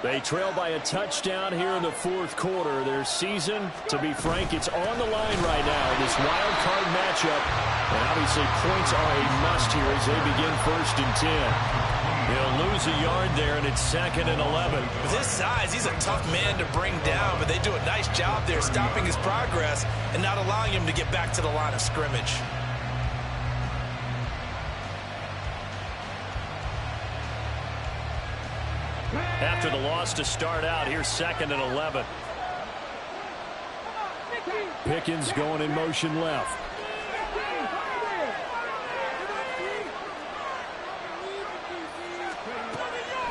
They trail by a touchdown here in the 4th quarter. Their season, to be frank, it's on the line right now in this wild card matchup. And obviously points are a must here as they begin 1st and 10. He'll lose a yard there, and it's 2nd and 11. With his size, he's a tough man to bring down, but they do a nice job there stopping his progress and not allowing him to get back to the line of scrimmage. After the loss to start out, here's 2nd and 11. Pickens going in motion left.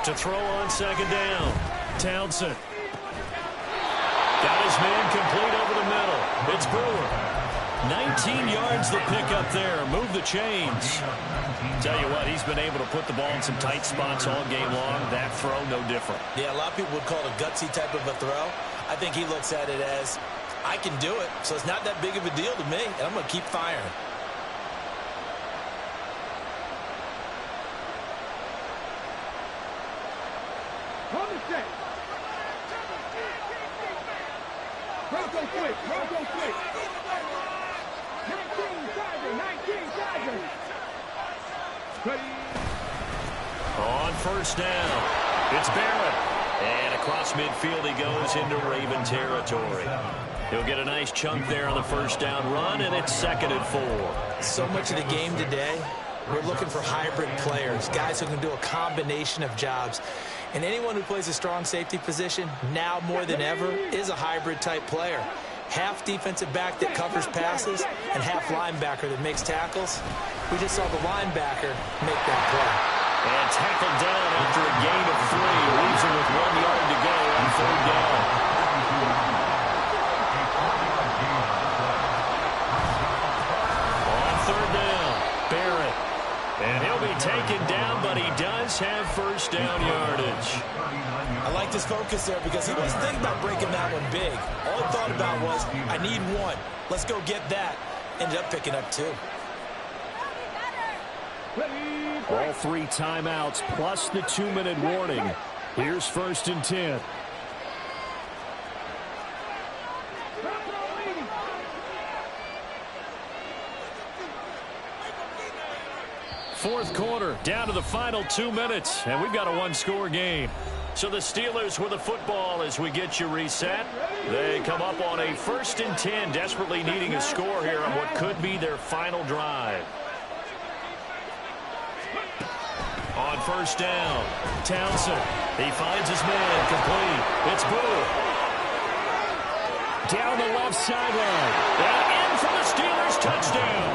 To throw on 2nd down. Townsend. Got his man complete over the middle. It's Brewer. 19 yards the pick up there. Move the chains. Tell you what, he's been able to put the ball in some tight spots all game long. That throw, no different. Yeah, a lot of people would call it a gutsy type of a throw. I think he looks at it as, I can do it, so it's not that big of a deal to me, and I'm going to keep firing. Bronco quick. 19 Tiger. On 1st down, it's Barrett. And across midfield he goes into Raven territory. He'll get a nice chunk there on the 1st down run, and it's 2nd and 4. So much of the game today, we're looking for hybrid players, guys who can do a combination of jobs. And anyone who plays a strong safety position, now more than ever, is a hybrid-type player. Half defensive back that covers passes and half linebacker that makes tackles. We just saw the linebacker make that play. And tackled down after a gain of 3. Leaves him with 1 yard to go on 3rd down. On 3rd down, Barrett. And he'll be taken down, but he does have 1st down yardage. I like his focus there because he wasn't thinking about breaking that one big. All he thought about was, I need 1. Let's go get that. Ended up picking up 2. All 3 timeouts plus the 2-minute warning. Here's 1st and 10. Fourth quarter, down to the final 2 minutes, and we've got a 1-score game. So the Steelers with the football as we get you reset. They come up on a 1st and 10, desperately needing a score here on what could be their final drive. On 1st down, Townsend. He finds his man complete. It's Brewer. Down the left sideline. And in for the Steelers touchdown.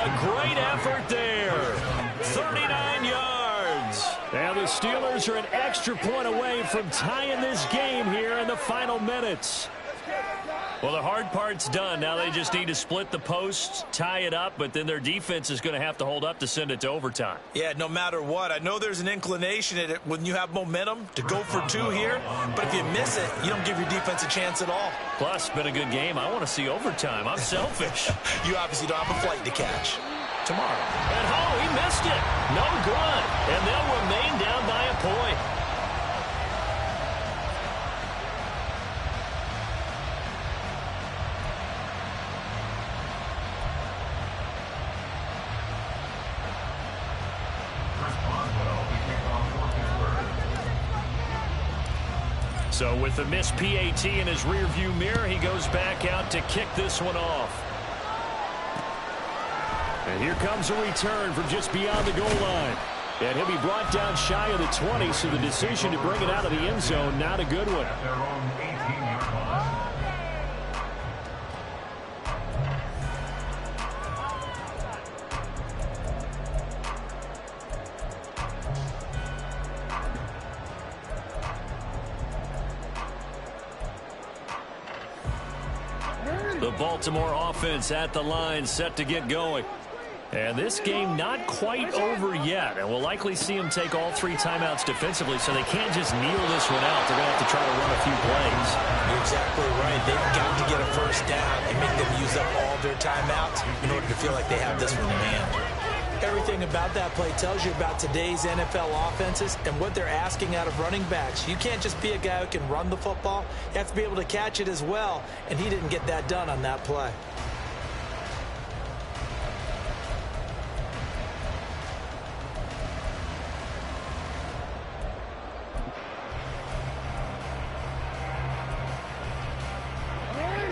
A great effort there. 39 yards. And the Steelers are an extra point away from tying this game here in the final minutes. Well, the hard part's done. Now they just need to split the posts, tie it up, but then their defense is going to have to hold up to send it to overtime. Yeah, no matter what. I know there's an inclination at it when you have momentum to go for 2 here, but if you miss it, you don't give your defense a chance at all. Plus, it's been a good game. I want to see overtime. I'm selfish. You obviously don't have a flight to catch. Tomorrow. And he missed it. No good. And they'll remain down by a point. So with the missed PAT in his rearview mirror, he goes back out to kick this one off. And here comes a return from just beyond the goal line. And he'll be brought down shy of the 20, so the decision to bring it out of the end zone, not a good one. At their own 18-yard line. The Baltimore offense at the line, set to get going. And this game not quite over yet. And we'll likely see them take all 3 timeouts defensively, so they can't just kneel this one out. They're going to have to try to run a few plays. You're exactly right. They've got to get a first down and make them use up all their timeouts in order to feel like they have this one in hand. Everything about that play tells you about today's NFL offenses and what they're asking out of running backs. You can't just be a guy who can run the football. You have to be able to catch it as well, and he didn't get that done on that play.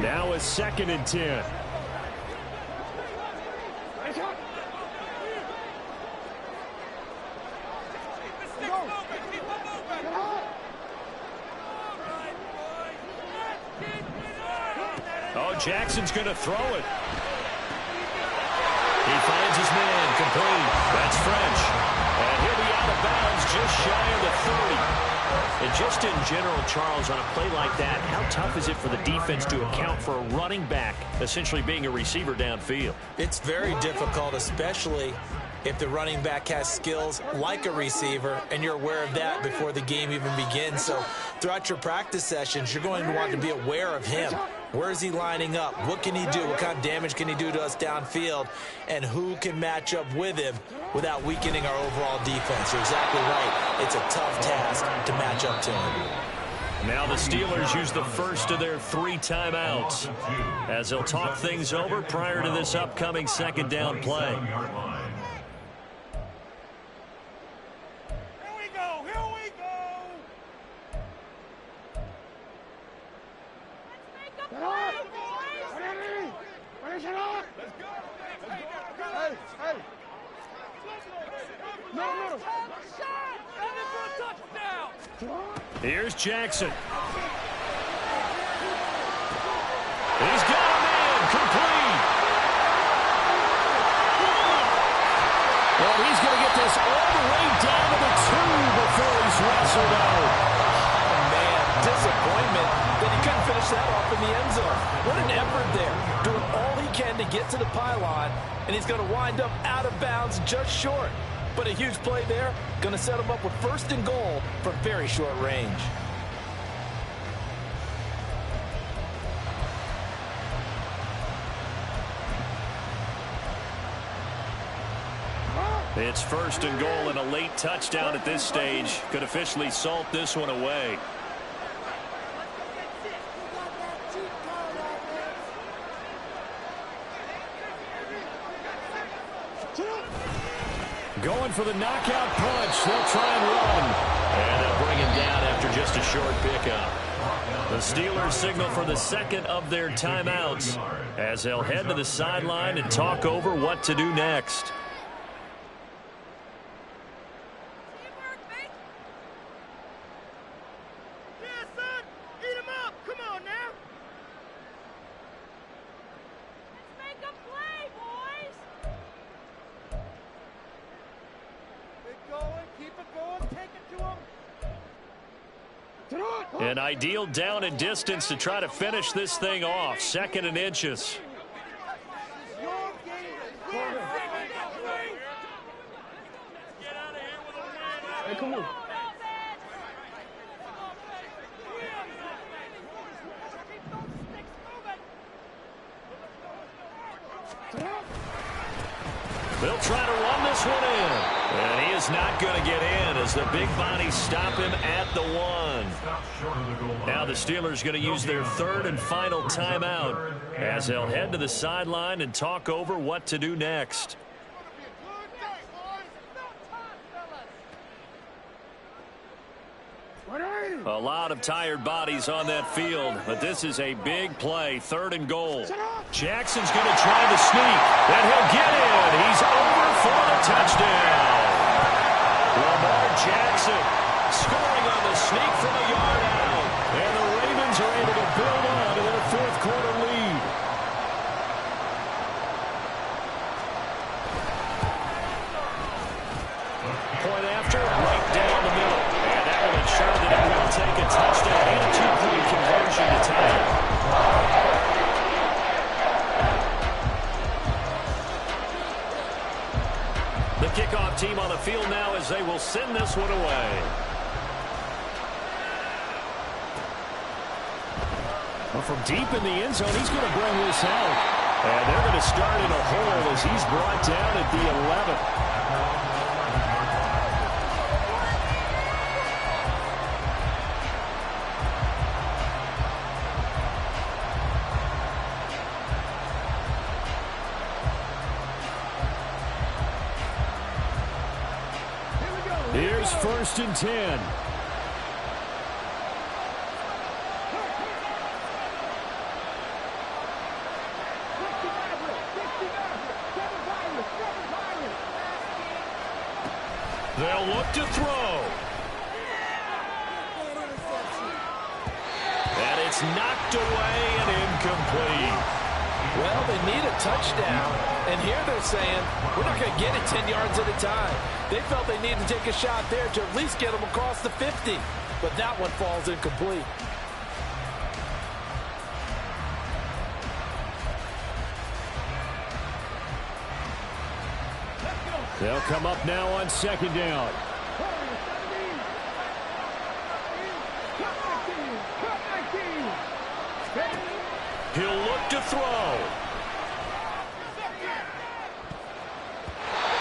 Now a 2nd and 10. Oh, Jackson's going to throw it. He finds his man, complete. That's French. And he'll be out of bounds just shy of the 30. And just in general, Charles, on a play like that, how tough is it for the defense to account for a running back essentially being a receiver downfield? It's very difficult, especially if the running back has skills like a receiver, and you're aware of that before the game even begins. So throughout your practice sessions, you're going to want to be aware of him. Where is he lining up? What can he do? What kind of damage can he do to us downfield? And who can match up with him without weakening our overall defense? You're exactly right. It's a tough task to match up to him. Now the Steelers use the first of their 3 timeouts as they'll talk things over prior to this upcoming 2nd down play. Here's Jackson. He's got a man, complete. Well, he's going to get this all the way down to the 2 before he's wrestled out. Oh, man, disappointment that he couldn't finish that off in the end zone. What an effort there, doing all he can to get to the pylon, and he's going to wind up out of bounds just short. But a huge play there, going to set him up with 1st and goal from very short range. It's 1st and goal and a late touchdown at this stage. Could officially salt this one away. Going for the knockout punch. They'll try and run. And they'll bring him down after just a short pickup. The Steelers signal for the 2nd of their timeouts as they'll head to the sideline and talk over what to do next. An ideal down and distance to try to finish this thing off. 2nd and inches. Hey, come on. They'll try to run this one in. And he is not going to get in as the big bodies stop him at the 1. Now the Steelers going to use their 3rd and final timeout as they'll head to the sideline and talk over what to do next. A lot of tired bodies on that field, but this is a big play, 3rd and goal. Jackson's going to try the sneak, and he'll get in. He's over for the touchdown. Lamar Jackson scoring on the sneak from a yard out. And the Ravens are able to build on to their 4th quarter lead. Point after, right down the middle. And that will ensure that it will take a touchdown and a 2-point conversion to tie it. The kickoff team on the field now as they will send this one away. Well, from deep in the end zone, he's going to bring this out. And they're going to start in a hole as he's brought down at the 11. Here's 1st and 10. They'll look to throw. And it's knocked away and incomplete. Well, they need a touchdown, and here they're saying, we're not going to get it 10 yards at a time. They felt they needed to take a shot there to at least get them across the 50, but that one falls incomplete. They'll come up now on 2nd down. He'll look to throw.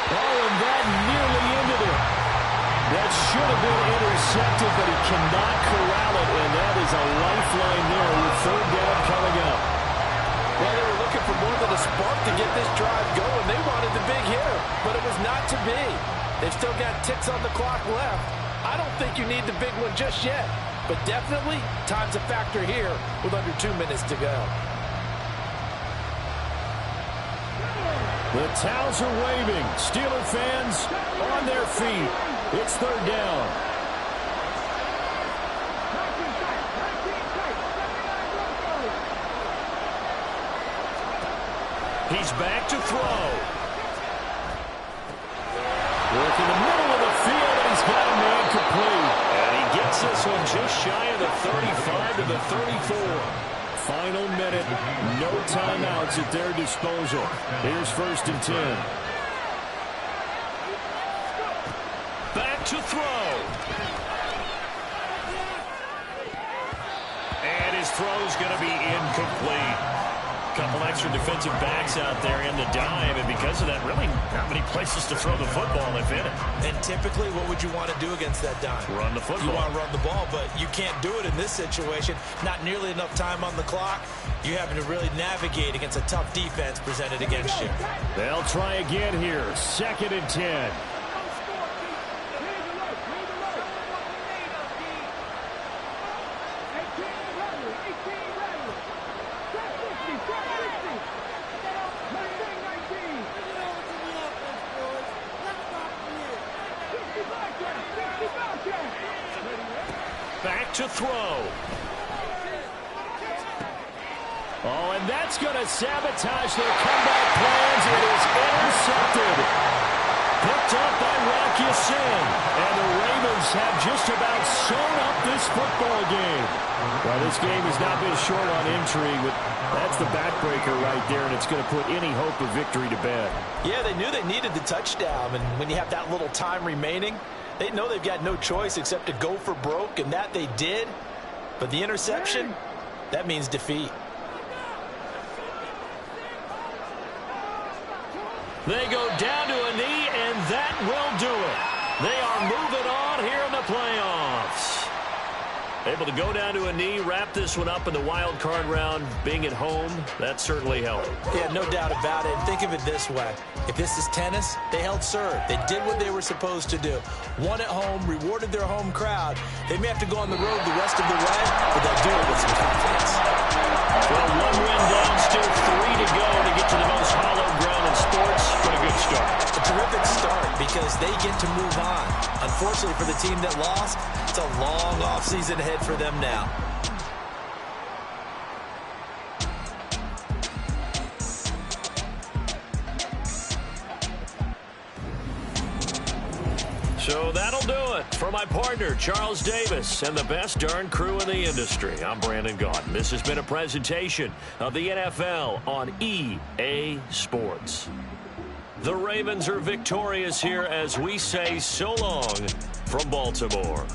Oh, and that nearly ended it. That should have been intercepted, but he cannot corral it, and that is a lifeline there with 3rd down coming up. Well, they were looking for more than a spark to get this drive going. They wanted the big hitter, but it was not to be. They've still got ticks on the clock left. I don't think you need the big one just yet, but definitely time's a factor here with under 2 minutes to go. The towels are waving. Steeler fans on their feet. It's 3rd down. He's back to throw. Work in the middle of the field, and he's got a man complete. And he gets this one just shy of the 35 to the 34. Final minute, no timeouts at their disposal. Here's 1st and 10. Back to throw. And his throw's going to be incomplete. Couple extra defensive backs out there in the dime, and because of that, really not many places to throw the football, if any. And typically, what would you want to do against that dime? Run the football. You want to run the ball, but you can't do it in this situation. Not nearly enough time on the clock. You're having to really navigate against a tough defense presented against you. They'll try again here. 2nd and 10. Back to throw. Oh, and that's going to sabotage their comeback plans. It is intercepted. Picked up by Rocky Sin. And the Ravens have just about sewn up this football game. Well, this game has not been short on intrigue, but that's the backbreaker right there, and it's going to put any hope of victory to bed. Yeah, they knew they needed the touchdown, and when you have that little time remaining, they know they've got no choice except to go for broke, and that they did. But the interception, that means defeat. They go down to a knee, and that will do it. They are moving on here in the playoffs. Able to go down to a knee, wrap this one up in the wild card round. Being at home, that certainly helped. Yeah, no doubt about it. Think of it this way. If this is tennis, they held serve. They did what they were supposed to do. Won at home, rewarded their home crowd. They may have to go on the road the rest of the way, but they'll do it with some confidence. Well, one win down, still 3 to go to get to the most hallowed ground in sports. What a good start. A terrific start because they get to move on. Unfortunately for the team that lost, it's a long offseason ahead for them now. So that'll do it for my partner, Charles Davis, and the best darn crew in the industry. I'm Brandon Gaudin. This has been a presentation of the NFL on EA Sports. The Ravens are victorious here as we say so long from Baltimore.